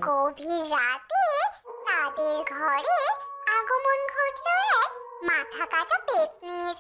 গভীর রাতে তাদের ঘরে আগমন ঘটল এক মাথা কাটা পেতনির।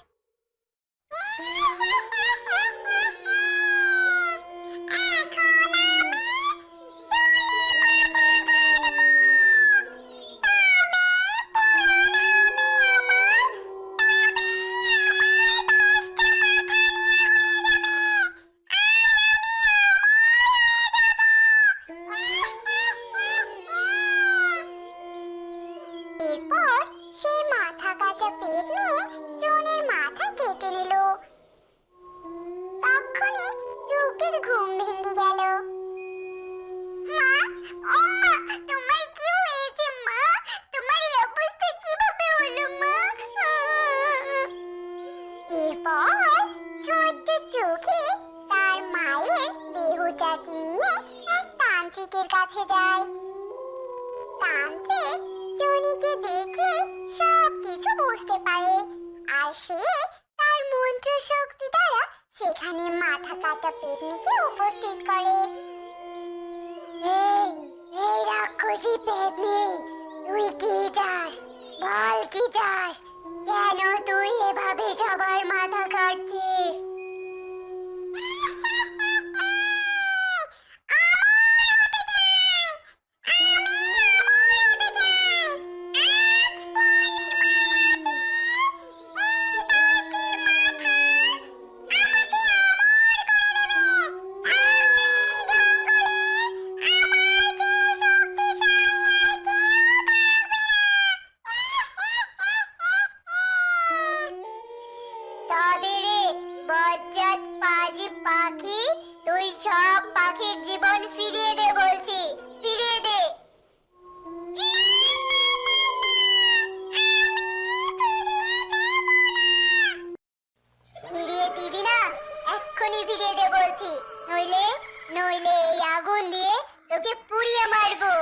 এরপর সেই মাথা কাটা পেতনি টুনির মাথা কেটে নিল। তখনই টুকির ঘুম ভেঙে গেল। মা, ও মা, তোমার কি হয়েছে মা? তোমার এই অবস্থা কিভাবে হলো মা? এরপর ছোট্ট টুকি তার মায়ের দেহটাকে নিয়ে এক তান্ত্রিকের কাছে যায়। তান্ত্রিক টুনিকে দেখে সবকিছু বুঝতে পারে, আর সে তার মন্ত্র শক্তি দ্বারা সেখানে মাথা কাটা পেতনিকে উপস্থিত করে। এই এই রাক্ষসী পেতনি, তুই কি চাস? বল কি চাস? কেন তুই এভাবে সবার মাথা কাটছিস? তবে রে বজ্জাত পাজি পাখি, তুই সব পাখির জীবন ফিরিয়ে দে বলছি, ফিরিয়ে দে। ফিরিয়ে দিবি না? এক্ষুনি ফিরিয়ে দে বলছি, নইলে নইলে এই আগুন দিয়ে তোকে পুড়িয়ে মারবো।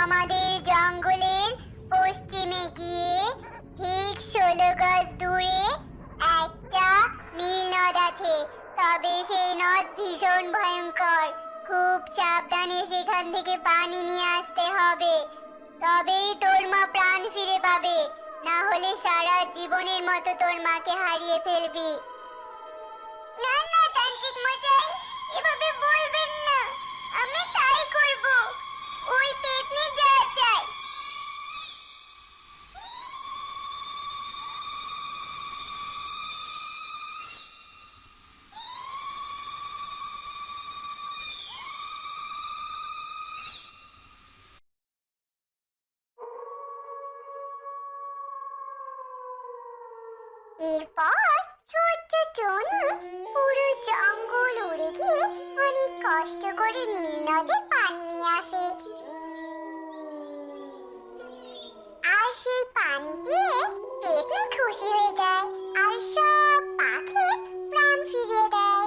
আমাদের জঙ্গলের পশ্চিমে গিয়ে ঠিক 16 গজ দূরে একটা নীল নদ আছে। তবে সেই নদ ভীষণ ভয়ঙ্কর, খুব সাবধানে সেখান থেকে পানি নিয়ে আসতে হবে, তবেই তোর মা প্রাণ ফিরে পাবে, না হলে সারা জীবনের মতো তোর মাকে হারিয়ে ফেলবি। না না তান্ত্রিক মশাই, এভাবে বলবেন না, আমি তাই করব। ওই পেতনি যা চায়। এরপর ছোট্ট টনি পুরো জঙ্গল উড়ে গিয়ে অনেক কষ্ট করে নীল নদে পানি নিয়ে আসে। আর সেই পানি পেয়ে পেতনি খুশি হয়ে যায় আর সব পাখির প্রাণ ফিরিয়ে দেয়।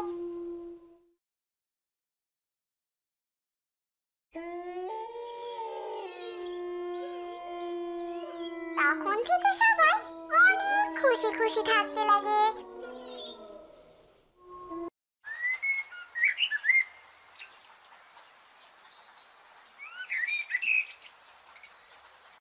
তখন থেকে সবাই অনেক খুশি খুশি থাকতে লাগে।